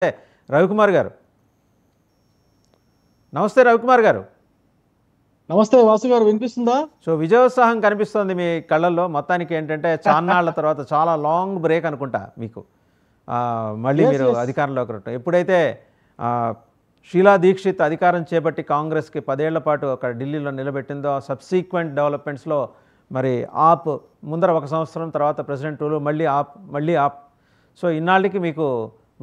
రవికుమార్ గారు. నమస్తే రవికుమార్ గారు. నమస్తే వాసు గారు, వినిపిస్తుందా? సో విజయోత్సాహం కనిపిస్తుంది మీ కళ్ళల్లో. మొత్తానికి ఏంటంటే చాన్నాళ్ల తర్వాత చాలా లాంగ్ బ్రేక్ అనుకుంటా మీకు మళ్ళీ మీరు అధికారంలోకి రావటం. ఎప్పుడైతే షీలా దీక్షిత్ అధికారం చేపట్టి కాంగ్రెస్కి 10 ఏళ్ల పాటు అక్కడ ఢిల్లీలో నిలబెట్టిందో, సబ్సీక్వెంట్ డెవలప్మెంట్స్లో మరి ఆప్ ముందర 1 సంవత్సరం, తర్వాత ప్రెసిడెంట్ రూలు, మళ్ళీ ఆప్. సో ఇన్నాళ్ళకి మీకు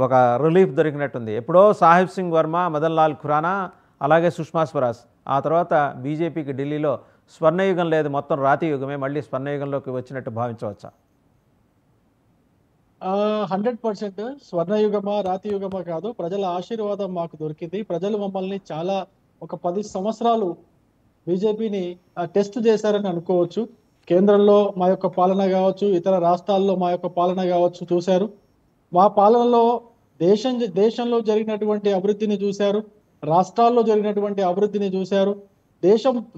ఒక రిలీఫ్ దొరికినట్టుంది. ఎప్పుడో సాహిబ్ సింగ్ వర్మ, మదన్ లాల్ ఖురానా, అలాగే సుష్మా స్వరాజ్, ఆ తర్వాత బీజేపీకి ఢిల్లీలో స్వర్ణయుగం లేదు, మొత్తం రాతి యుగమే. మళ్ళీ స్వర్ణయుగంలోకి వచ్చినట్టు భావించవచ్చా? 100% స్వర్ణయుగమా రాతి యుగమా కాదు, ప్రజల ఆశీర్వాదం మాకు దొరికింది. ప్రజలు మమ్మల్ని చాలా ఒక 10 సంవత్సరాలు బీజేపీని టెస్ట్ చేశారని అనుకోవచ్చు. కేంద్రంలో మా యొక్క పాలన కావచ్చు, ఇతర రాష్ట్రాల్లో మా యొక్క పాలన కావచ్చు చూశారు. మా పాలనలో దేశంలో జరిగినటువంటి అభివృద్ధిని చూశారు, రాష్ట్రాల్లో జరిగినటువంటి అభివృద్ధిని చూశారు,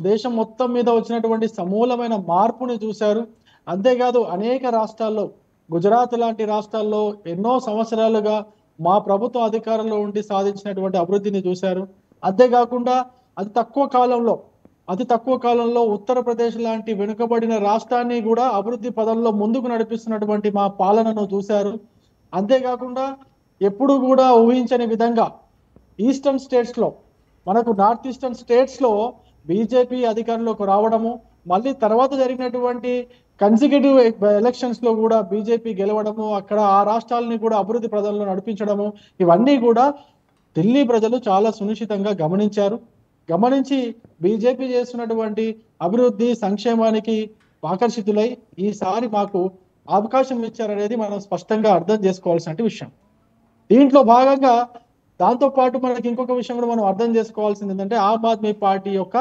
దేశం మొత్తం మీద వచ్చినటువంటి సమూలమైన మార్పుని చూశారు. అంతేకాదు అనేక రాష్ట్రాల్లో, గుజరాత్ లాంటి రాష్ట్రాల్లో ఎన్నో సంవత్సరాలుగా మా ప్రభుత్వం అధికారంలో ఉండి సాధించినటువంటి అభివృద్ధిని చూశారు. అంతేకాకుండా అతి తక్కువ కాలంలో ఉత్తరప్రదేశ్ లాంటి వెనుకబడిన రాష్ట్రాన్ని కూడా అభివృద్ధి పదంలో ముందుకు నడిపిస్తున్నటువంటి మా పాలనను చూశారు. అంతేకాకుండా ఎప్పుడు కూడా ఊహించని విధంగా ఈస్టర్న్ స్టేట్స్లో, మనకు నార్త్ ఈస్టర్న్ స్టేట్స్లో బీజేపీ అధికారంలోకి రావడము, మళ్ళీ తర్వాత జరిగినటువంటి కన్సిక్యూటివ్ ఎలక్షన్స్లో కూడా బీజేపీ గెలవడము, అక్కడ ఆ రాష్ట్రాలని కూడా అభివృద్ధి పదంలో నడిపించడము, ఇవన్నీ కూడా ఢిల్లీ ప్రజలు చాలా సునిశ్చితంగా గమనించి బీజేపీ చేస్తున్నటువంటి అభివృద్ధి సంక్షేమానికి ఆకర్షితులై ఈసారి మాకు అవకాశం ఇచ్చారనేది మనం స్పష్టంగా అర్థం చేసుకోవాల్సిన విషయం. దీంట్లో భాగంగా దాంతోపాటు మనకి ఇంకొక విషయం కూడా మనం అర్థం చేసుకోవాల్సింది ఏంటంటే, ఆమ్ ఆద్మీ పార్టీ యొక్క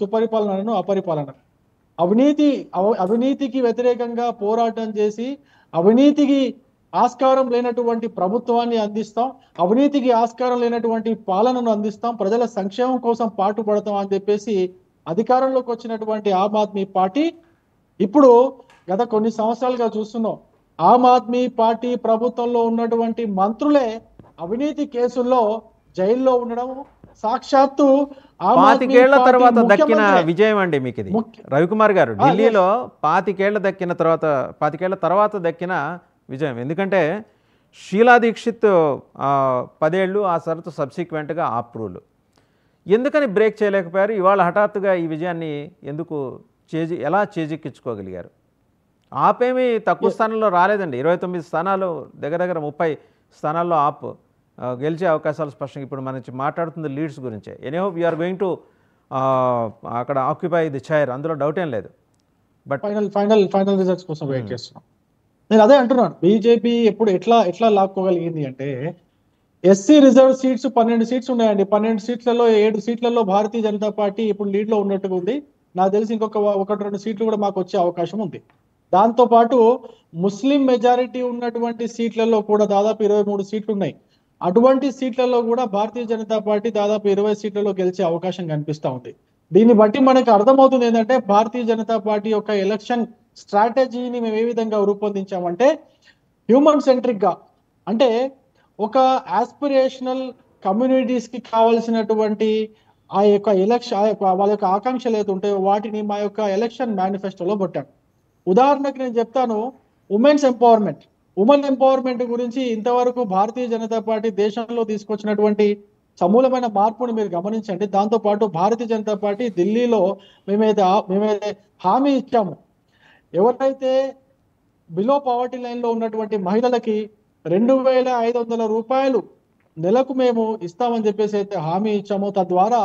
సుపరిపాలనను అపరిపాలన, అవినీతికి వ్యతిరేకంగా పోరాటం చేసి అవినీతికి ఆస్కారం లేనటువంటి ప్రభుత్వాన్ని అందిస్తాం, అవినీతికి ఆస్కారం లేనటువంటి పాలనను అందిస్తాం, ప్రజల సంక్షేమం కోసం పాటుపడతాం అని చెప్పేసి అధికారంలోకి వచ్చినటువంటి ఆమ్ ఆద్మీ పార్టీ ఇప్పుడు గత కొన్ని సంవత్సరాలుగా చూస్తున్నాం. ఆమ్ ఆద్మీ పార్టీ ప్రభుత్వంలో ఉన్నటువంటి మంత్రులే అవినీతి కేసుల్లో జైల్లో ఉండడం, సాక్షాత్తు 25 ఏళ్ల తర్వాత దక్కిన విజయం అండి మీకు ఇది రవికుమార్ గారు. ఢిల్లీలో 25 ఏళ్ల తర్వాత దక్కిన విజయం. ఎందుకంటే షీలా దీక్షిత్ 10 ఏళ్ళు, ఆ తర్వాత సబ్సిక్వెంట్గా ఆప్ రూలు. ఎందుకని బ్రేక్ చేయలేకపోయారు? ఇవాళ హఠాత్తుగా ఈ విజయాన్ని ఎలా చేజిక్కించుకోగలిగారు? ఆపేమీ తక్కువ స్థానంలో రాలేదండి. 29 స్థానాలు, దగ్గర 30 స్థానాల్లో ఆప్ గెలిచే అవకాశాలు స్పష్టంగా. ఇప్పుడు మనం మాట్లాడుతుంది లీడ్స్ గురించే. ఎనీహౌ వీఆర్ గోయింగ్ టు అక్కడ ఆక్యుపై ది చైర్, అందులో డౌట్ ఏం లేదు. బట్ ఫైనల్ రిజల్ట్స్ కోసం వెయిట్ చేస్తున్నాం. నేను అదే అంటున్నాను, బీజేపీ ఎట్లా లాక్కోగలిగింది అంటే, ఎస్సీ రిజర్వ్ సీట్స్ 12 సీట్స్ ఉన్నాయండి. 12 సీట్లలో 7 సీట్లలో భారతీయ జనతా పార్టీ ఇప్పుడు లీడ్ లో ఉన్నట్టుగా ఉంది. నాకు తెలిసి ఇంకొక 1-2 సీట్లు కూడా మాకు వచ్చే అవకాశం ఉంది. దాంతో పాటు ముస్లిం మెజారిటీ ఉన్నటువంటి సీట్లలో కూడా దాదాపు 23 సీట్లు ఉన్నాయి. అటువంటి సీట్లలో కూడా భారతీయ జనతా పార్టీ దాదాపు 20 సీట్లలో గెలిచే అవకాశం కనిపిస్తూ ఉంది. దీన్ని బట్టి మనకు అర్థమవుతుంది ఏంటంటే, భారతీయ జనతా పార్టీ యొక్క ఎలక్షన్ స్ట్రాటజీని మేము ఏ విధంగా రూపొందించామంటే, హ్యూమన్ సెంట్రిక్ గా, అంటే ఒక ఆస్పిరేషనల్ కమ్యూనిటీస్ కి కావాల్సినటువంటి ఆ యొక్క వాళ్ళ యొక్క ఆకాంక్షలు ఏదైతే ఉంటాయో వాటిని మా యొక్క ఎలక్షన్ మేనిఫెస్టోలో పెట్టాం. ఉదాహరణకు నేను చెప్తాను, ఉమెన్ ఎంపవర్మెంట్ గురించి ఇంతవరకు భారతీయ జనతా పార్టీ దేశంలో తీసుకొచ్చినటువంటి సమూలమైన మార్పుని మీరు గమనించండి. దాంతోపాటు భారతీయ జనతా పార్టీ ఢిల్లీలో మేమైతే హామీ ఇచ్చాము, ఎవరైతే బిలో పవర్టీ లైన్ లో ఉన్నటువంటి మహిళలకి 2500 రూపాయలు నెలకు మేము ఇస్తామని చెప్పేసి అయితే హామీ ఇచ్చాము. తద్వారా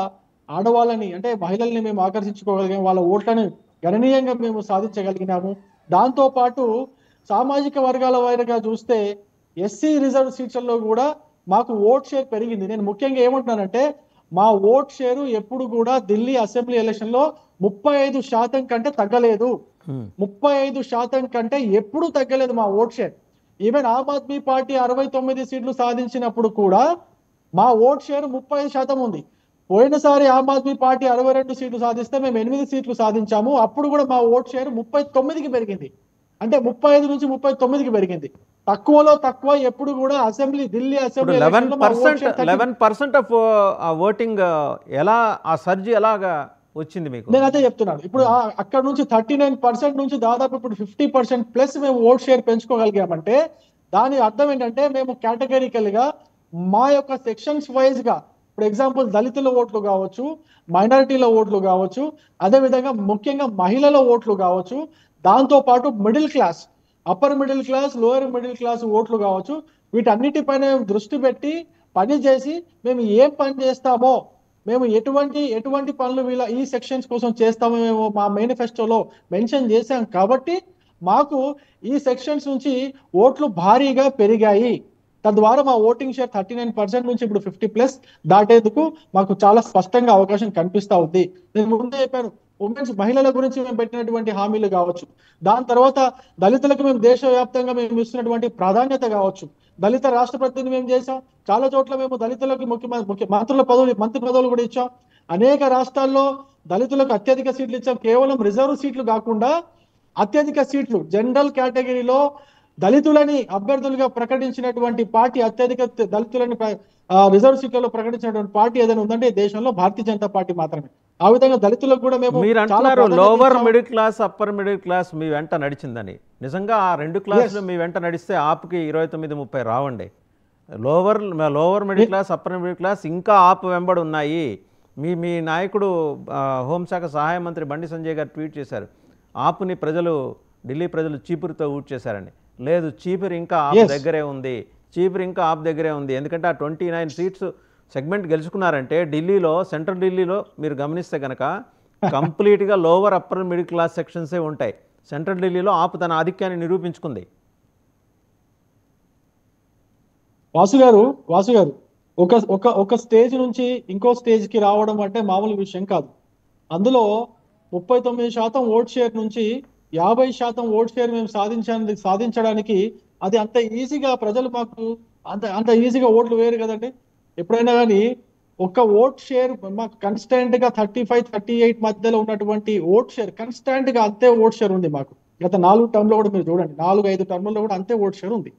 ఆడవాళ్ళని, అంటే మహిళల్ని మేము ఆకర్షించుకోగలిగాము, వాళ్ళ ఓట్లను గణనీయంగా మేము సాధించగలిగినాము. దాంతో పాటు సామాజిక వర్గాల వారిగా చూస్తే ఎస్సీ రిజర్వ్ సీట్లలో కూడా మాకు ఓట్ షేర్ పెరిగింది. నేను ముఖ్యంగా ఏమంటున్నానంటే, మా ఓట్ షేరు ఎప్పుడు కూడా ఢిల్లీ అసెంబ్లీ ఎలక్షన్ లో 35% కంటే తగ్గలేదు. 35% కంటే ఎప్పుడు తగ్గలేదు మా ఓట్ షేర్. ఈవెన్ ఆమ్ ఆద్మీ పార్టీ 69 సీట్లు సాధించినప్పుడు కూడా మా ఓట్ షేర్ 35% ఉంది. పోయినసారి ఆమ్ ఆద్మీ పార్టీ 62 సీట్లు సాధిస్తే మేము 8 సీట్లు సాధించాము. అప్పుడు కూడా మా ఓట్ షేర్ 39కి పెరిగింది. అంటే 35 నుంచి 39కి పెరిగింది. తక్కువలో తక్కువ ఎప్పుడు కూడా అసెంబ్లీ ఢిల్లీ ఇప్పుడు అసెంబ్లీ ఎలక్షన్లో మా ఓట్ షేర్ 11% ఆఫ్ ఓటింగ్ ఎలా ఆ సర్జ్ ఎలాగా వచ్చింది మీకు? నేను అదే చెప్తున్నాను. ఇప్పుడు అక్కడ నుంచి 39% నుంచి దాదాపు ఇప్పుడు 50% ప్లస్ మేము ఓట్ షేర్ పెంచుకోగలిగామంటే దాని అర్థం ఏంటంటే మేము కేటగిరికల్ గా మా యొక్క సెక్షన్స్ వైజ్ గా, ఇప్పుడు ఎగ్జాంపుల్ దళితుల ఓట్లు కావచ్చు, మైనారిటీల ఓట్లు కావచ్చు, అదే విధంగా ముఖ్యంగా మహిళల ఓట్లు కావచ్చు, దాంతో పాటు middle class, upper middle class, lower middle class ఓట్లు కావచ్చు, వీటన్నిటిపైన మేము దృష్టి పెట్టి పని చేసి మేము ఏం పని చేస్తామో, మేము ఎటువంటి పనులు ఈ సెక్షన్స్ కోసం చేస్తామో మేము మా మేనిఫెస్టోలో మెన్షన్ చేశాం కాబట్టి మాకు ఈ సెక్షన్స్ నుంచి ఓట్లు భారీగా పెరిగాయి. తద్వారా మా ఓటింగ్ షేర్ 39% నుంచి ఇప్పుడు 50+ దాటేందుకు మాకు చాలా స్పష్టంగా అవకాశం కనిపిస్తా ఉంది. నేను ముందే చెప్పాను, ఉమెన్స్ మహిళల గురించి మేము పెట్టినటువంటి హామీలు కావచ్చు, దాని తర్వాత దళితులకు మేము దేశవ్యాప్తంగా మేము ఇస్తున్నటువంటి ప్రాధాన్యత కావచ్చు, దళిత రాష్ట్రపతిని మేము చేసాం, చాలా చోట్ల మేము దళితులకు మంత్రి పదవులు కూడా ఇచ్చాం, అనేక రాష్ట్రాల్లో దళితులకు అత్యధిక సీట్లు ఇచ్చాం. కేవలం రిజర్వ్ సీట్లు కాకుండా అత్యధిక సీట్లు జనరల్ కేటగిరీలో దళితులని అభ్యర్థులుగా ప్రకటించినటువంటి పార్టీ, అత్యధిక దళితులని రిజర్వ్ సీట్లలో ప్రకటించినటువంటి పార్టీ ఏదైనా ఉందంటే దేశంలో భారతీయ జనతా పార్టీ మాత్రమే. ఆ విధంగా దళితులకు కూడా మేము మీరు అంటున్నారు lower middle class, upper middle class మీ వెంట నడిచిందని. నిజంగా ఆ రెండు క్లాసులు మీ వెంట నడిస్తే ఆప్కి 29-30 రావండి. Lower middle class, upper middle class ఇంకా ఆప్ వెంబడి ఉన్నాయి. మీ నాయకుడు హోంశాఖ సహాయ మంత్రి బండి సంజయ్ గారు ట్వీట్ చేశారు, ఆప్ని ఢిల్లీ ప్రజలు చీపురుతో ఊట్ చేశారని. లేదు, చీపురు ఇంకా ఆప్ దగ్గరే ఉంది, ఎందుకంటే ఆ 29 సీట్స్ సెగ్మెంట్ గెలుచుకున్నారంటే ఢిల్లీలో, సెంట్రల్ ఢిల్లీలో మీరు గమనిస్తే కనుక కంప్లీట్గా లోవర్ అప్పర్ మిడిల్ క్లాస్ సెక్షన్సే ఉంటాయి. సెంట్రల్ ఢిల్లీలో ఆప్ తన ఆధిక్యాన్ని నిరూపించుకుంది. వాసు గారు ఒక స్టేజ్ నుంచి ఇంకో స్టేజ్కి రావడం అంటే మామూలు విషయం కాదు. అందులో 39% ఓట్ షేర్ నుంచి 50% ఓట్ షేర్ మేము సాధించడానికి అది అంత ఈజీగా ప్రజలు మాకు అంత ఈజీగా ఓట్లు వేరు కదండి. ఎప్పుడైనా కానీ ఒక ఓట్ షేర్ మాకు కన్స్టెంట్ గా 35-38 మధ్యలో ఉన్నటువంటి ఓట్ షేర్ కన్స్టెంట్ గా అంతే ఓట్ షేర్ ఉంది మాకు. గత 4 టర్మ్లో కూడా మీరు చూడండి, 4-5 టర్మ్లో కూడా అంతే ఓట్ షేర్ ఉంది.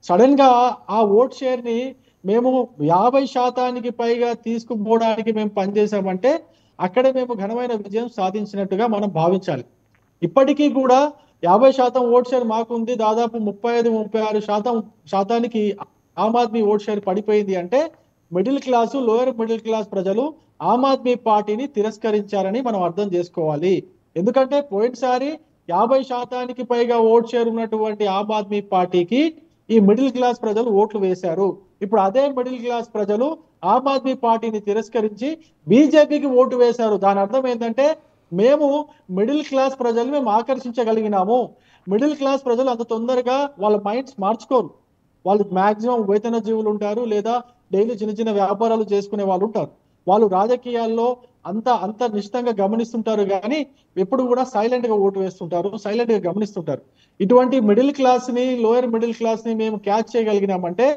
సడన్ గా ఆ ఓట్ షేర్ ని మేము 50% పైగా తీసుకుపోవడానికి మేము పనిచేసామంటే అక్కడే మేము ఘనమైన విజయం సాధించినట్టుగా మనం భావించాలి. ఇప్పటికీ కూడా 50% ఓట్ షేర్ మాకుంది, దాదాపు 35-36% ఆమ్ ఆద్మీ ఓట్ షేర్ పడిపోయింది అంటే middle class, lower middle class ప్రజలు ఆమ్ ఆద్మీ పార్టీని తిరస్కరించారని మనం అర్థం చేసుకోవాలి. ఎందుకంటే పోయినసారి 50% పైగా ఓట్ షేర్ ఉన్నటువంటి ఆమ్ ఆద్మీ పార్టీకి ఈ మిడిల్ క్లాస్ ప్రజలు ఓట్లు వేశారు. ఇప్పుడు అదే మిడిల్ క్లాస్ ప్రజలు ఆమ్ ఆద్మీ పార్టీని తిరస్కరించి బీజేపీకి ఓటు వేశారు. దాని అర్థం ఏంటంటే మేము మిడిల్ క్లాస్ ప్రజలు మేము ఆకర్షించగలిగినాము. మిడిల్ క్లాస్ ప్రజలు అంత తొందరగా వాళ్ళ మైండ్స్ మార్చుకోరు. వాళ్ళు మాక్సిమం వేతన జీవులు ఉంటారు, లేదా డైలీ చిన్న చిన్న వ్యాపారాలు చేసుకునే వాళ్ళు ఉంటారు. వాళ్ళు రాజకీయాల్లో అంత నిశ్చితంగా గమనిస్తుంటారు, కానీ ఎప్పుడు కూడా సైలెంట్ గా ఓటు వేస్తుంటారు, సైలెంట్ గా గమనిస్తుంటారు. ఇటువంటి మిడిల్ క్లాస్ ని, లోయర్ మిడిల్ క్లాస్ ని మేము క్యాచ్ చేయగలిగినామంటే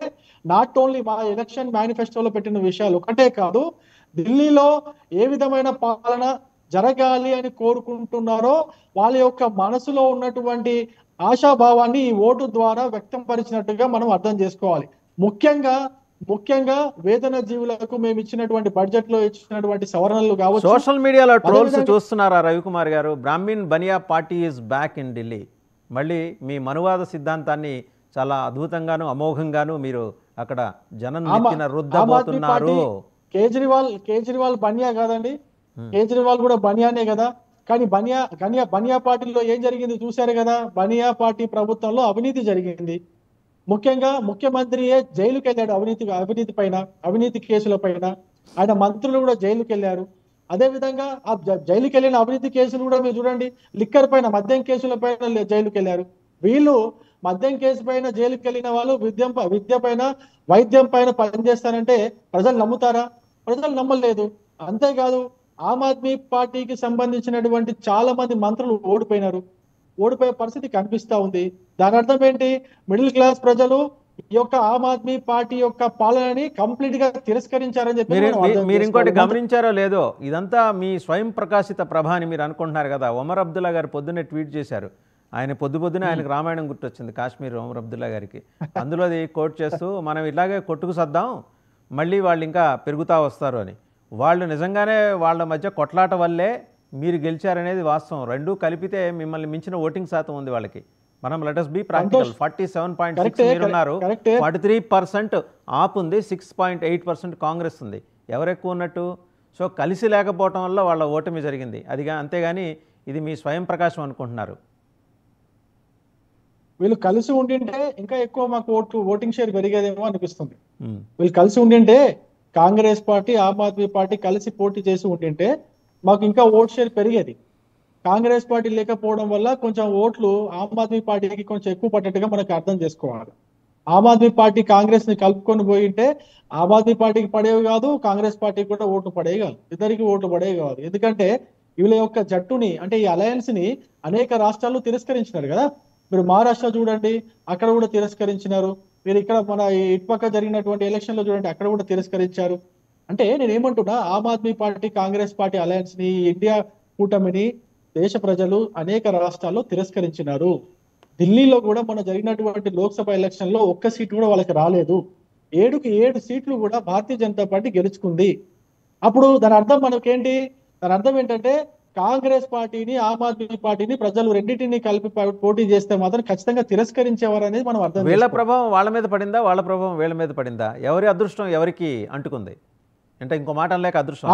నాట్ ఓన్లీ మా ఎలక్షన్ మేనిఫెస్టోలో పెట్టిన విషయాలు ఒకటే కాదు, ఢిల్లీలో ఏ విధమైన పాలన జరగాలి అని కోరుకుంటున్నారో వాళ్ళ యొక్క మనసులో ఉన్నటువంటి ఆశాభావాన్ని ఈ ఓటు ద్వారా వ్యక్తం పరిచినట్టుగా మనం అర్థం చేసుకోవాలి. ముఖ్యంగా వేతన జీవులకు మేము ఇచ్చినటువంటి బడ్జెట్ లో ఇచ్చినటువంటి సవరణలు కావచ్చు. సోషల్ మీడియాలో ట్రోల్స్ చూస్తున్నారా రవికుమార్ గారు? Brahmin Bania party is back in Delhi. మళ్ళీ మీ మనువాద సిద్ధాంతాన్ని చాలా అద్భుతంగాను అమోఘంగాను మీరు అక్కడ జనం నెత్తిన రుద్దబోతున్నారు. కేజ్రీవాల్ బనియా కాదండి, కేజ్రీవాల్ కూడా బనియానే కదా. కానీ బనియా పార్టీలో ఏం జరిగింది చూశారు కదా. బనియా పార్టీ ప్రభుత్వంలో అవినీతి జరిగింది. ముఖ్యంగా ముఖ్యమంత్రియే జైలుకి వెళ్ళాడు అవినీతి కేసుల పైన. ఆయన మంత్రులు కూడా జైలుకి వెళ్ళారు. అదే విధంగా ఆ జైలుకి వెళ్ళిన అవినీతి కేసులు కూడా మీరు చూడండి, లిక్కర్ పైన, మద్యం కేసుల పైన జైలుకి వెళ్ళారు. వీళ్ళు మద్యం కేసు పైన జైలుకి వెళ్ళిన వాళ్ళు విద్య పైన, వైద్యం పైన పనిచేస్తారంటే ప్రజలు నమ్ముతారా? ప్రజలు నమ్మలేదు. అంతేకాదు ఆమ్ ఆద్మీ పార్టీకి సంబంధించినటువంటి చాలా మంది మంత్రులు ఓడిపోయే పరిస్థితి కనిపిస్తా ఉంది. దాని అర్థం ఏంటి? మిడిల్ క్లాస్ ప్రజలు ఈ యొక్క ఆమ్ ఆద్మీ పార్టీ యొక్క పాలనని కంప్లీట్ గా తిరస్కరించారని చెప్పి మీరు ఇంకోటి గమనించారో లేదో, ఇదంతా మీ స్వయం ప్రకాశిత ప్రభ అని మీరు అనుకుంటున్నారు కదా. ఒమర్ అబ్దుల్లా గారు పొద్దున్నే ట్వీట్ చేశారు, ఆయన పొద్దునే ఆయనకు రామాయణం గుర్తొచ్చింది కాశ్మీర్ ఒమర్ అబ్దుల్లా గారికి. అందులోది కోట్ చేస్తూ మనం ఇలాగే కొట్టుకు సద్దాం, మళ్ళీ వాళ్ళు ఇంకా పెరుగుతూ వస్తారు అని. వాళ్ళు నిజంగానే వాళ్ళ మధ్య కొట్లాట వల్లే మీరు గెలిచారనేది వాస్తవం. రెండూ కలిపితే మిమ్మల్ని మించిన ఓటింగ్ శాతం ఉంది వాళ్ళకి. మనం లెటస్ బీ ప్రాక్టికల్. 47.6 మీరున్నారు, 43% ఆప్ ఉంది, 6.8% కాంగ్రెస్ ఉంది. ఎవరు ఎక్కువ ఉన్నట్టు? సో కలిసి లేకపోవటం వల్ల వాళ్ళ ఓటమి జరిగింది. అదిగా అంతేగాని ఇది మీ స్వయం ప్రకాశం అనుకుంటున్నారు. వీళ్ళు కలిసి ఉండింటే ఇంకా ఎక్కువ మాకు ఓటింగ్ షేర్ పెరిగేదేమో అనిపిస్తుంది. వీళ్ళు కలిసి ఉండింటే, కాంగ్రెస్ పార్టీ ఆమ్ ఆద్మీ పార్టీ కలిసి పోటీ చేసి ఉండింటే మాకు ఇంకా ఓట్ షేర్ పెరిగేది. కాంగ్రెస్ పార్టీ లేకపోవడం వల్ల కొంచెం ఓట్లు ఆమ్ ఆద్మీ పార్టీకి కొంచెం ఎక్కువ పడ్డట్టుగా మనకు అర్థం చేసుకోవాలి. ఆమ్ ఆద్మీ పార్టీ కాంగ్రెస్ ని కలుపుకొని పోయింటే ఆమ్ ఆద్మీ పార్టీకి పడేవి కాదు, కాంగ్రెస్ పార్టీకి కూడా ఓట్లు పడేవి కాదు, ఇద్దరికి ఓట్లు పడేవి కాదు. ఎందుకంటే వీళ్ళ యొక్క జట్టుని, అంటే ఈ అలయన్స్ ని అనేక రాష్ట్రాల్లో తిరస్కరించినారు కదా. మీరు మహారాష్ట్ర చూడండి, అక్కడ కూడా తిరస్కరించినారు. మీరు ఇక్కడ మన ఇటుపక్క జరిగినటువంటి ఎలక్షన్ లో చూడండి, అక్కడ కూడా తిరస్కరించారు. అంటే నేనేమంటున్నా, Aam Aadmi party Congress party alliance ని, ఇండియా కూటమిని దేశ ప్రజలు అనేక రాష్ట్రాల్లో తిరస్కరించినారు. ఢిల్లీలో కూడా మన జరిగినటువంటి లోక్సభ ఎలక్షన్ లో ఒక్క సీటు కూడా వాళ్ళకి రాలేదు. 7 సీట్లు కూడా భారతీయ జనతా పార్టీ గెలుచుకుంది. అప్పుడు దాని అర్థం మనకేంటి? దాని అర్థం ఏంటంటే కాంగ్రెస్ పార్టీని ఆమ్ ఆద్మీ పార్టీని ప్రజలు రెండింటిని కలిపి పోటీ చేస్తే మాత్రం ఖచ్చితంగా తిరస్కరించేవారు అనేది మనం అర్థం. వీళ్ళ ప్రభావం వాళ్ళ మీద పడిందా, వాళ్ళ ప్రభావం వీళ్ళ మీద పడిందా? ఎవరి అదృష్టం ఎవరికి అంటుకుంది? అంటే ఇంకో మాట అనలేక అదృష్టం,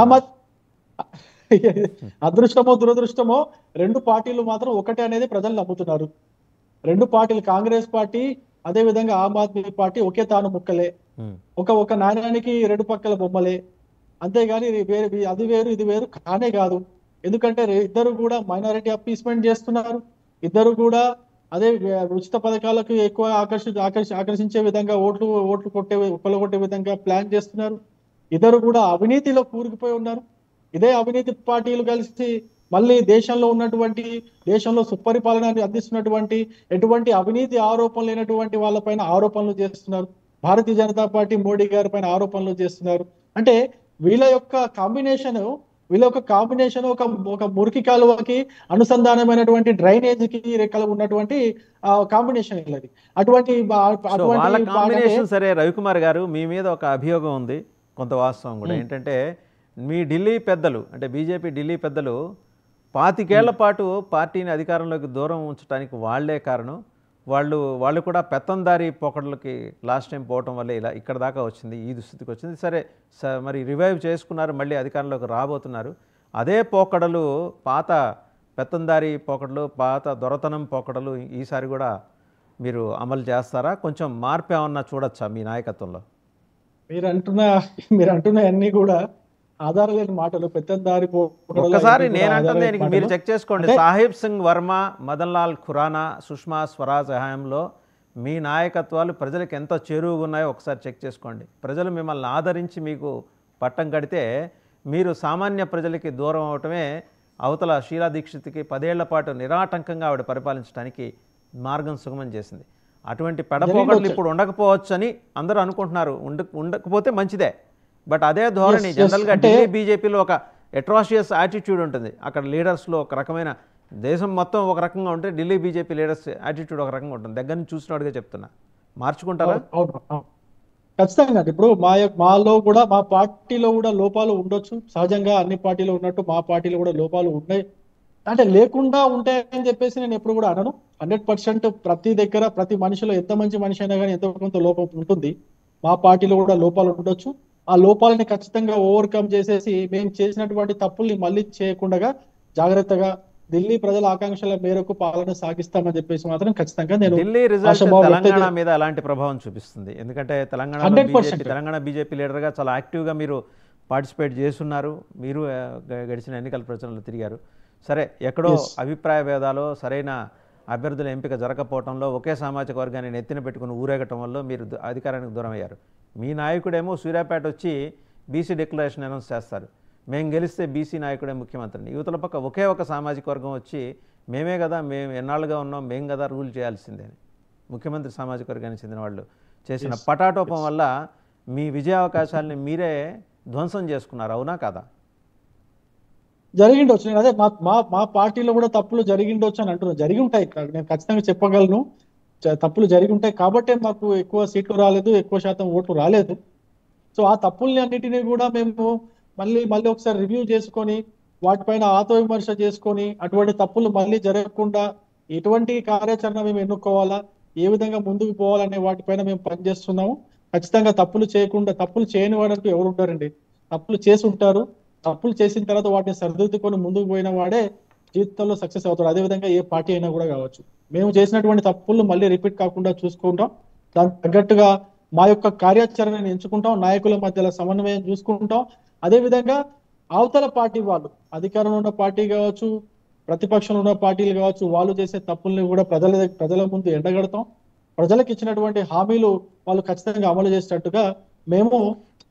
అదృష్టమో దురదృష్టమో, రెండు పార్టీలు మాత్రం ఒకటే అనేది ప్రజలు నమ్ముతున్నారు. రెండు పార్టీలు, కాంగ్రెస్ పార్టీ అదే విధంగా ఆమ్ ఆద్మీ పార్టీ ఒకే తాను ముక్కలే, ఒక నాణ్యానికి రెండు పక్కల బొమ్మలే. అంతేగాని అది వేరు ఇది వేరు కానే కాదు. ఎందుకంటే ఇద్దరు కూడా మైనారిటీ అప్పీస్మెంట్ చేస్తున్నారు. ఇద్దరు కూడా అదే ఉచిత పథకాలకు ఎక్కువ ఆకర్షించే విధంగా ఓట్లు కొట్టే విధంగా ప్లాన్ చేస్తున్నారు. ఇద్దరు కూడా అవినీతిలో కూరుకుపోయి ఉన్నారు. ఇదే అవినీతి పార్టీలు కలిసి మళ్ళీ దేశంలో సుపరిపాలన అందిస్తున్నటువంటి ఎటువంటి అవినీతి ఆరోపణలు లేనటువంటి వాళ్ళపైన ఆరోపణలు చేస్తున్నారు. భారతీయ జనతా పార్టీ మోడీ గారి పైన ఆరోపణలు చేస్తున్నారు. అంటే వీళ్ళ యొక్క కాంబినేషన్ ఒక మురికి కాలువకి అనుసంధానమైనటువంటి డ్రైనేజీకి రెక్కలు ఉన్నటువంటి కాంబినేషన్ ఇది. అటువంటి సరే రవికుమార్ గారు, మీ మీద ఒక అభియోగం ఉంది, కొంత వాస్తవం కూడా. ఏంటంటే మీ ఢిల్లీ పెద్దలు, అంటే బీజేపీ ఢిల్లీ పెద్దలు 25 ఏళ్ల పాటు పార్టీని అధికారంలోకి దూరం ఉంచడానికి వాళ్లే కారణం. వాళ్ళు కూడా పెత్తందారీ పోకడలకి లాస్ట్ టైం పోవటం వల్ల ఇలా ఇక్కడ దాకా వచ్చింది, ఈ దుస్థితికి వచ్చింది. సరే మరి రివైవ్ చేసుకున్నారు, మళ్ళీ అధికారంలోకి రాబోతున్నారు. అదే పోకడలు, పాత పెత్తందారీ పోకడలు, పాత దొరతనం పోకడలు ఈసారి కూడా మీరు అమలు చేస్తారా? కొంచెం మార్పు ఏమన్నా చూడొచ్చా మీ నాయకత్వంలో? మీరు అంటున్న అన్ని కూడా ఆధారం లేని మాటలు, పెత్తందారి. ఒక్కసారి నేనంటుంది మీరు చెక్ చేసుకోండి. సాహిబ్ సింగ్ వర్మ, మదన్ లాల్ ఖురానా, సుష్మా స్వరాజ్ హయాంలో మీ నాయకత్వాలు ప్రజలకు ఎంత చేరువుగా ఉన్నాయో ఒకసారి చెక్ చేసుకోండి. ప్రజలు మిమ్మల్ని ఆదరించి మీకు పట్టం కడితే మీరు సామాన్య ప్రజలకి దూరం అవటమే అవతల షీలా దీక్షిత్కి 10 ఏళ్ల పాటు నిరాటంకంగా ఆవిడ పరిపాలించడానికి మార్గం సుగమం చేసింది. అటువంటి పెడపోకడలు ఇప్పుడు ఉండకపోవచ్చని అందరూ అనుకుంటున్నారు. ఉండకపోతే మంచిదే. బట్ అదే ధోరణి జనరల్గా ఢిల్లీ బీజేపీలో ఒక అట్రాషియస్ యాటిట్యూడ్ ఉంటుంది. అక్కడ లీడర్స్లో ఒక రకమైన, దేశం మొత్తం ఒక రకంగా ఉంటే ఢిల్లీ బీజేపీ లీడర్స్ యాటిట్యూడ్ ఒక రకంగా ఉంటుంది. దగ్గర నుంచి చూసినట్టుగా చెప్తున్నా, మార్చుకుంటారా? ఖచ్చితంగా. ఇప్పుడు మాలో కూడా, మా పార్టీలో కూడా లోపాలు ఉండొచ్చు. సహజంగా అన్ని పార్టీలో ఉన్నట్టు మా పార్టీలో కూడా లోపాలు ఉన్నాయి. అంటే లేకుండా ఉంటాయని చెప్పేసి నేను ఎప్పుడు కూడా అనను. 100% ప్రతి దగ్గర, ప్రతి మనిషిలో ఎంత మంచి మనిషి అయినా కానీ ఎంతో కొంత లోపం ఉంటుంది. మా పార్టీలో కూడా లోపాలు ఉండొచ్చు. ఆ లోపాలని ఖచ్చితంగా ఓవర్కమ్ చేసేసి మేము చేసినటువంటి తప్పుల్ని మళ్ళీ చేయకుండా జాగ్రత్తగా ఢిల్లీ ప్రజల ఆకాంక్షల మేరకు పాలన సాగిస్తామని చెప్పేసి మాత్రం ఖచ్చితంగా నేను. ఢిల్లీ రిజల్ట్ తెలంగాణ మీద అలాంటి ప్రభావం చూపిస్తుంది. ఎందుకంటే తెలంగాణ బీజేపీ లీడర్గా చాలా యాక్టివ్గా మీరు పార్టిసిపేట్ చేస్తున్నారు. మీరు గడిచిన ఎన్నికల ప్రచారంలో తిరిగారు. సరే, ఎక్కడో అభిప్రాయ భేదాలు, సరైన అభ్యర్థుల ఎంపిక జరగకపోవడంలో, ఒకే సామాజిక వర్గాన్ని నెత్తిన పెట్టుకుని ఊరేగటం వల్ల మీరు అధికారానికి దూరం అయ్యారు. మీ నాయకుడేమో సూర్యాపేట వచ్చి బీసీ డిక్లరేషన్ అనౌన్స్ చేస్తారు. మేము గెలిస్తే బీసీ నాయకుడే ముఖ్యమంత్రిని. యువతల పక్క ఒకే ఒక సామాజిక వర్గం వచ్చి మేమే కదా, మేము ఎన్నాళ్ళుగా ఉన్నాం, మేము కదా రూల్ చేయాల్సిందే అని ముఖ్యమంత్రి సామాజిక వర్గానికి చెందిన వాళ్ళు చేసిన పటాటోపం వల్ల మీ విజయావకాశాలని మీరే ధ్వంసం చేసుకున్నారు. అవునా కాదా? జరిగిండొచ్చు. నేను అదే మా మా మా పార్టీలో కూడా తప్పులు జరిగిండొచ్చు అని అంటున్నాను. జరిగి ఉంటాయి. నేను ఖచ్చితంగా చెప్పగలను. తప్పులు జరిగి ఉంటాయి కాబట్టే మాకు ఎక్కువ సీట్లు రాలేదు, ఎక్కువ శాతం ఓట్లు రాలేదు. సో ఆ తప్పుల్ని అన్నిటినీ కూడా మేము మళ్ళీ మళ్ళీ ఒకసారి రివ్యూ చేసుకొని వాటిపైన ఆత్మవిమర్శ చేసుకొని అటువంటి తప్పులు మళ్ళీ జరగకుండా ఎటువంటి కార్యాచరణ మేము ఎన్నుకోవాలా, ఏ విధంగా ముందుకు పోవాలనే వాటిపైన మేము పనిచేస్తున్నాము. ఖచ్చితంగా తప్పులు చేయకుండా, తప్పులు చేయని వాడంటూ ఎవరు ఉంటారండి? తప్పులు చేసి ఉంటారు. తప్పులు చేసిన తర్వాత వాటిని సరిదిద్దుకొని ముందుకు పోయిన వాడే జీవితంలో సక్సెస్ అవుతాడు. అదేవిధంగా ఏ పార్టీ అయినా కూడా కావచ్చు. మేము చేసినటువంటి తప్పులు మళ్ళీ రిపీట్ కాకుండా చూసుకుంటాం. దానికి తగ్గట్టుగా మా యొక్క కార్యాచరణను ఎంచుకుంటాం, నాయకుల మధ్యలో సమన్వయం చూసుకుంటాం. అదేవిధంగా అవతల పార్టీ వాళ్ళు, అధికారంలో ఉన్న పార్టీ కావచ్చు, ప్రతిపక్షంలో ఉన్న పార్టీలు కావచ్చు, వాళ్ళు చేసే తప్పుల్ని కూడా ప్రజల ముందు ఎండగడతాం. ప్రజలకు ఇచ్చినటువంటి హామీలు వాళ్ళు ఖచ్చితంగా అమలు చేసేటట్టుగా మేము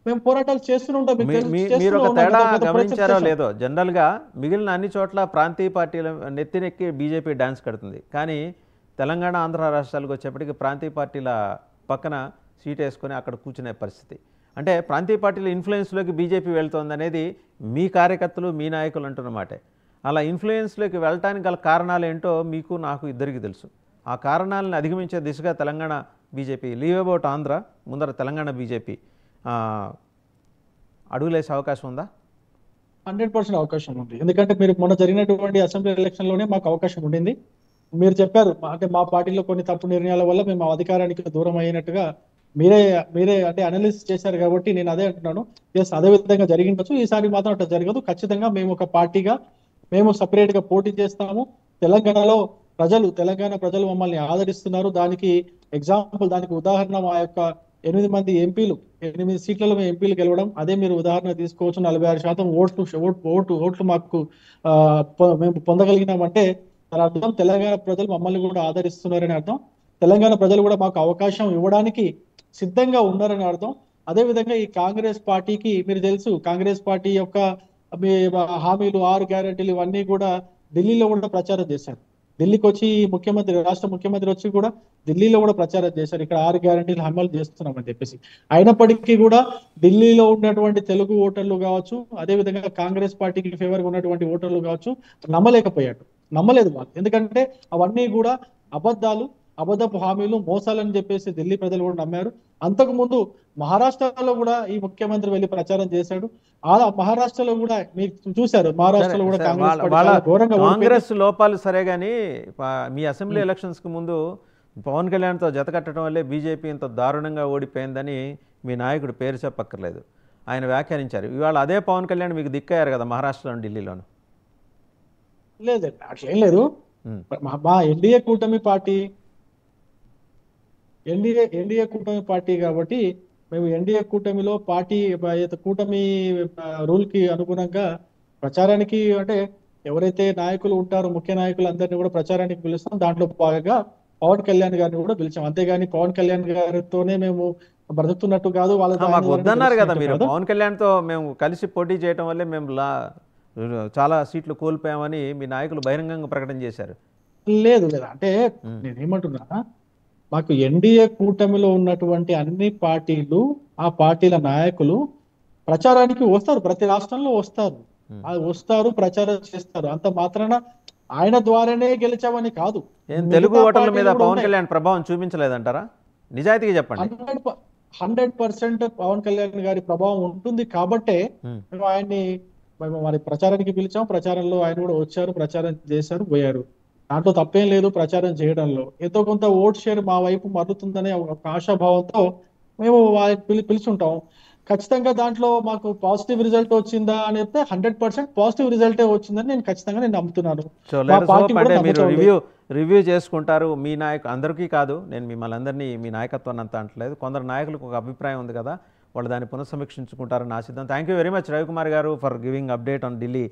మేము పోరాటాలు చేస్తూనే ఉంటాం. మీకు తెలుసు, మీరు చేస్తూనే ఒక ఉన్నాం. తేడా గత పరిస్థితి గమనించారో చేశాం. లేదో, జనరల్గా మిగిలిన అన్ని చోట్ల ప్రాంతీయ పార్టీల నెత్తినెక్కి బీజేపీ డాన్స్ కడుతుంది. కానీ తెలంగాణ, ఆంధ్ర రాష్ట్రాలకు వచ్చేప్పటికి ప్రాంతీయ పార్టీల పక్కన సీట్ వేసుకొని అక్కడ కూర్చునే పరిస్థితి. అంటే ప్రాంతీయ పార్టీల ఇన్ఫ్లుయెన్స్లోకి బీజేపీ వెళ్తోంది అనేది మీ కార్యకర్తలు, మీ నాయకులు అంటున్నమాటే. అలా ఇన్ఫ్లుయెన్స్లోకి వెళ్ళటానికి గల కారణాలు ఏంటో మీకు, నాకు ఇద్దరికి తెలుసు. ఆ కారణాలను అధిగమించే దిశగా Telangana BJP, leave about Andhra, ముందర తెలంగాణ బీజేపీ అడుగులేసే అవకాశం ఉందా? 100% అవకాశం ఉంది. ఎందుకంటే మీరు మొన్న జరిగినటువంటి అసెంబ్లీ ఎలక్షన్ లోనే మాకు అవకాశం ఉండింది. మీరు చెప్పారు, అంటే మా పార్టీలో కొన్ని తప్పు నిర్ణయాల వల్ల మేము అధికారానికి దూరం అయినట్టుగా మీరే మీరే అంటే అనలిసిస్ చేశారు కాబట్టి నేను అదే అంటున్నాను. ఎస్, అదే విధంగా జరిగిండొచ్చు. ఈసారి మాత్రం అట్లా జరగదు. ఖచ్చితంగా మేము ఒక పార్టీగా మేము సపరేట్ గా పోటీ చేస్తాము. తెలంగాణలో తెలంగాణ ప్రజలు మమ్మల్ని ఆదరిస్తున్నారు. దానికి ఎగ్జాంపుల్, దానికి ఉదాహరణ మా యొక్క 8 మంది ఎంపీలు, 8 సీట్లలో మేము ఎంపీలు గెలవడం. అదే మీరు ఉదాహరణ తీసుకోవచ్చు. 46% ఓట్లు మాకు మేము పొందగలిగినామంటే దాని అర్థం తెలంగాణ ప్రజలు మమ్మల్ని కూడా ఆదరిస్తున్నారని అర్థం. తెలంగాణ ప్రజలు కూడా మాకు అవకాశం ఇవ్వడానికి సిద్ధంగా ఉన్నారని అర్థం. అదే విధంగా ఈ కాంగ్రెస్ పార్టీకి మీరు తెలుసు, కాంగ్రెస్ పార్టీ యొక్క మీ హామీలు, 6 గ్యారెంటీలు ఇవన్నీ కూడా ఢిల్లీలో కూడా ప్రచారం చేశారు. ఢిల్లీకి వచ్చి రాష్ట్ర ముఖ్యమంత్రి వచ్చి కూడా ఢిల్లీలో కూడా ప్రచారం చేశారు. ఇక్కడ 6 గ్యారెంటీలు అమలు చేస్తున్నామని చెప్పేసి. అయినప్పటికీ కూడా ఢిల్లీలో ఉన్నటువంటి తెలుగు ఓటర్లు కావచ్చు, అదే విధంగా కాంగ్రెస్ పార్టీకి ఫేవర్ గా ఉన్నటువంటి ఓటర్లు కావచ్చు, నమ్మలేదు వాళ్ళు. ఎందుకంటే అవన్నీ కూడా అబద్ధపు హామీలు, మోసాలని చెప్పేసి ఢిల్లీ ప్రజలు కూడా నమ్మారు. అంతకు ముందు మహారాష్ట్రలో కూడా ఈ ముఖ్యమంత్రి వెళ్ళి ప్రచారం చేశాడు. ఆ మహారాష్ట్రలో కూడా మీరు చూశారు, మహారాష్ట్రలో కూడా కాంగ్రెస్ పార్టీ చాలా ఘోరంగా ఓడిపోయింది. కాంగ్రెస్ లోపాలు సరే కానీ మీ అసెంబ్లీ ఎలక్షన్స్కి ముందు పవన్ కళ్యాణ్తో జతకట్టడం వల్లే బీజేపీ ఇంత దారుణంగా ఓడిపోయిందని మీ నాయకుడు పేరు చెప్పక్కర్లేదు, ఆయన వ్యాఖ్యానించారు. ఇవాళ అదే పవన్ కళ్యాణ్ మీకు దిక్కయ్యారు కదా మహారాష్ట్రలో, ఢిల్లీలోను. లేదండి, అట్లేం లేదు. మా ఎన్డీఏ కూటమి పార్టీ కాబట్టి మేము ఎన్డీఏ కూటమిలో కూటమి రూల్ కి అనుగుణంగా ప్రచారానికి, అంటే ఎవరైతే నాయకులు ఉంటారో ముఖ్య నాయకులు అందరినీ కూడా ప్రచారానికి పిలుస్తాం. దాంట్లో భాగంగా పవన్ కళ్యాణ్ గారిని కూడా పిలిచాం. అంతేగాని పవన్ కళ్యాణ్ గారితోనే మేము బ్రతుకుతున్నట్టు కాదు. మాకు వద్దన్నారు కదా మీరు, పవన్ కళ్యాణ్తో మేము కలిసి పోటీ చేయడం వల్లే మేము చాలా సీట్లు కోల్పోయామని మీ నాయకులు బహిరంగంగా ప్రకటన చేశారు. లేదు అంటే నేనేమంటున్నా, మాకు ఎన్డీఏ కూటమిలో ఉన్నటువంటి అన్ని పార్టీలు, ఆ పార్టీల నాయకులు ప్రచారానికి వస్తారు. ప్రతి రాష్ట్రంలో వస్తారు, ప్రచారం చేస్తారు. అంత మాత్రాన ఆయన ద్వారానే గెలిచామని కాదు. తెలుగు ఓటర్ల మీద పవన్ కళ్యాణ్ ప్రభావం చూపించలేదంటారా? నిజాయితీగా చెప్పండి. 100% పవన్ కళ్యాణ్ గారి ప్రభావం ఉంటుంది కాబట్టే మేము ఆయన్ని మరి ప్రచారానికి పిలిచాం. ప్రచారంలో ఆయన కూడా వచ్చారు, ప్రచారం చేశారు, పోయారు. దాంట్లో తప్పేం లేదు. ప్రచారం చేయడంలో ఎంతో కొంత ఓట్ షేర్ మా వైపు మర్రుతుందనే ఒక ఆశాభావంతో మేము పిలుచుంటాం. ఖచ్చితంగా దాంట్లో మాకు పాజిటివ్ రిజల్ట్ వచ్చిందా అని చెప్తే 100% పాజిటివ్ రిజల్టే వచ్చిందని నేను ఖచ్చితంగా నమ్ముతున్నాను. అంటే మీరు రివ్యూ చేసుకుంటారు. మీ అందరికీ కాదు, నేను మిమ్మల్ని అందరినీ మీ నాయకత్వాన్ని అంతా అంటలేదు, కొందరు నాయకులకు ఒక అభిప్రాయం ఉంది కదా, వాళ్ళు దాన్ని పునఃసమీక్షించుకుంటారని ఆశిద్దాం. Thank you very much Ravikumar గారు for giving update on Delhi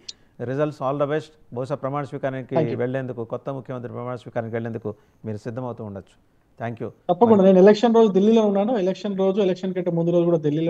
results. All the best. బహుశా ప్రమాణ స్వీకారానికి వెళ్లేందుకు, కొత్త ముఖ్యమంత్రి ప్రమాణ స్వీకారానికి వెళ్లేందుకు మీరు సిద్ధమవుతూ ఉండొచ్చు. Thank you. తప్పకుండా. నేను ఎలక్షన్ రోజు ఢిల్లీలో ఉన్నాను. ఎలక్షన్ కంటే ముందు రోజు కూడా ఢిల్లీలో